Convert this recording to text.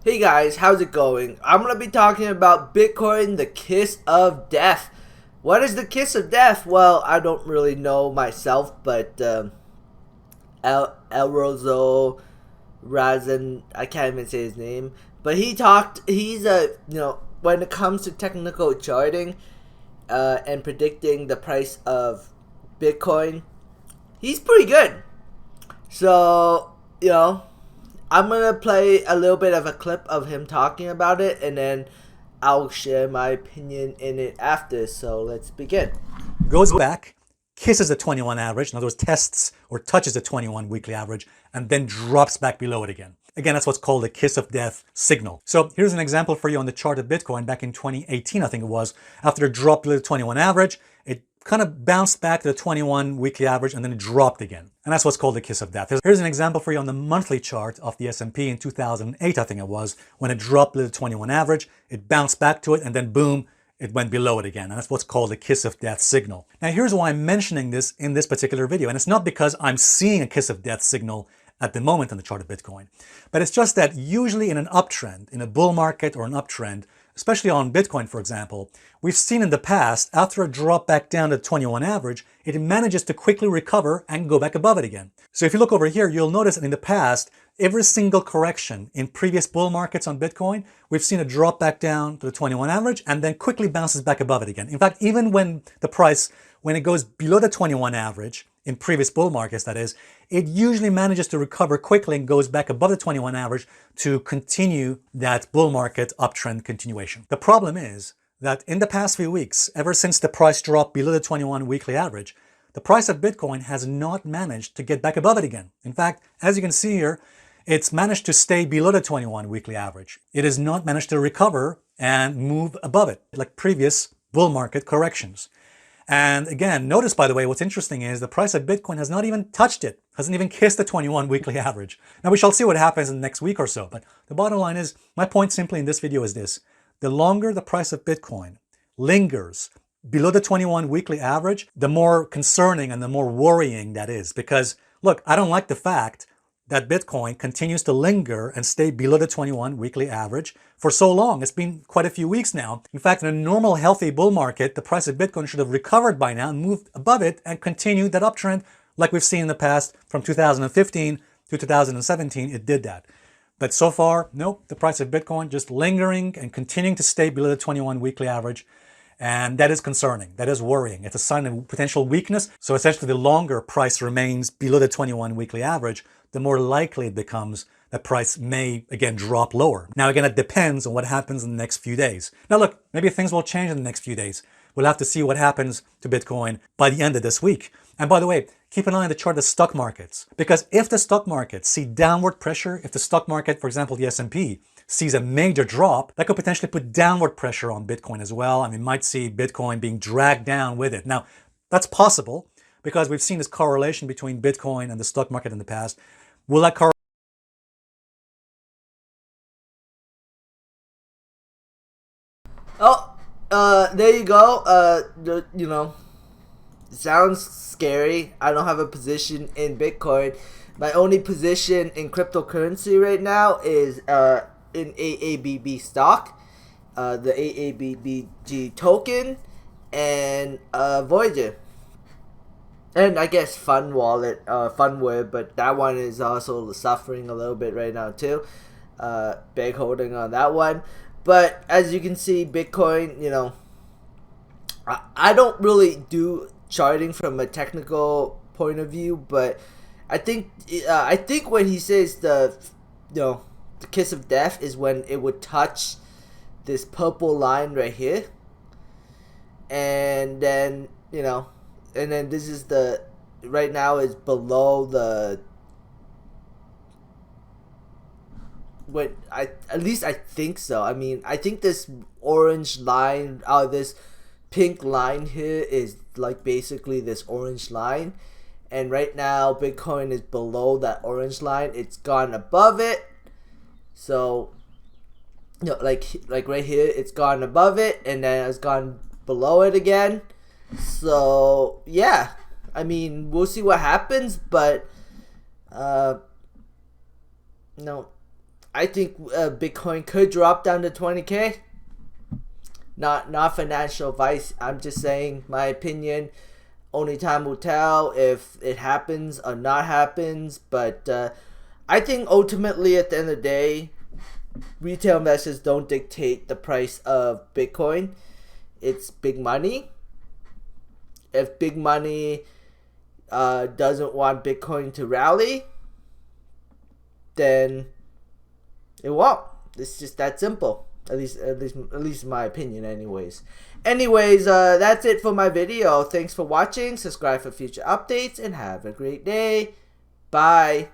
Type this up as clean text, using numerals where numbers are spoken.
Hey guys, how's it going? I'm gonna be talking about Bitcoin, the kiss of death. What is the kiss of death? Well, I don't really know myself, but Elrozo Razan, I can't even say his name, but he's when it comes to technical charting and predicting the price of Bitcoin, he's pretty good. So, I'm gonna play a little bit of a clip of him talking about it, and then I'll share my opinion in it after. So let's begin. Goes back, kisses the 21 average, in other words, tests or touches the 21 weekly average, and then drops back below it again. Again, that's what's called a kiss of death signal. So here's an example for you on the chart of Bitcoin back in 2018, I think it was. After it dropped below the 21 average, it kind of bounced back to the 21 weekly average and then it dropped again. And that's what's called the kiss of death. Here's an example for you on the monthly chart of the S&P in 2008, I think it was. When it dropped below the 21 average, it bounced back to it and then boom, it went below it again. And that's what's called a kiss of death signal. Now here's why I'm mentioning this in this particular video. And it's not because I'm seeing a kiss of death signal at the moment on the chart of Bitcoin, but it's just that usually in an uptrend, in a bull market or an uptrend, especially on Bitcoin, for example, we've seen in the past, after a drop back down to the 21 average, it manages to quickly recover and go back above it again. So if you look over here, you'll notice that in the past, every single correction in previous bull markets on Bitcoin, we've seen a drop back down to the 21 average and then quickly bounces back above it again. In fact, even when the price, when it goes below the 21 average, in previous bull markets that is, it usually manages to recover quickly and goes back above the 21 average to continue that bull market uptrend continuation. The problem is that in the past few weeks, ever since the price dropped below the 21 weekly average, the price of Bitcoin has not managed to get back above it again. In fact, as you can see here, it's managed to stay below the 21 weekly average. It has not managed to recover and move above it like previous bull market corrections. And again, notice, by the way, what's interesting is the price of Bitcoin has not even touched it, hasn't even kissed the 21 weekly average. Now, we shall see what happens in the next week or so. But the bottom line is, my point simply in this video is this. The longer the price of Bitcoin lingers below the 21 weekly average, the more concerning and the more worrying that is. Because, look, I don't like the fact that Bitcoin continues to linger and stay below the 21 weekly average for so long. It's been quite a few weeks now. In fact, in a normal healthy bull market, the price of Bitcoin should have recovered by now and moved above it and continued that uptrend like we've seen in the past from 2015 to 2017. It did that. But so far, nope, the price of Bitcoin just lingering and continuing to stay below the 21 weekly average. And that is concerning. That is worrying. It's a sign of potential weakness. So essentially, the longer price remains below the 21 weekly average, the more likely it becomes that price may again drop lower. Now, again, it depends on what happens in the next few days. Now, look, maybe things will change in the next few days. We'll have to see what happens to Bitcoin by the end of this week. And by the way, keep an eye on the chart of stock markets, because if the stock markets see downward pressure, if the stock market, for example, the S&P, sees a major drop, that could potentially put downward pressure on Bitcoin as well. I mean, might see Bitcoin being dragged down with it. Now, that's possible because we've seen this correlation between Bitcoin and the stock market in the past. Will that correlation? Oh, there you go. Sounds scary. I don't have a position in Bitcoin. My only position in cryptocurrency right now is in AABB stock, the AABBG token, and Voyager. And I guess Fun Wallet, Funware, but that one is also suffering a little bit right now too. Big holding on that one. But as you can see, Bitcoin, I don't really do charting from a technical point of view, but I think when he says the kiss of death is when it would touch this purple line right here, and then this is the right now is below the what I at least I think so. I mean, I think this orange line, this pink line here is like basically this orange line, and right now Bitcoin is below that orange line. It's gone above it, so like right here, it's gone above it, and then it's gone below it again. So yeah, I mean, we'll see what happens, but no, I think Bitcoin could drop down to 20K. Not financial advice. I'm just saying my opinion. Only time will tell if it happens or not happens. But I think ultimately at the end of the day, retail investors don't dictate the price of Bitcoin. It's big money. If big money doesn't want Bitcoin to rally, then it won't. It's just that simple. At least in my opinion, anyways. That's it for my video. Thanks for watching. Subscribe for future updates and have a great day. Bye.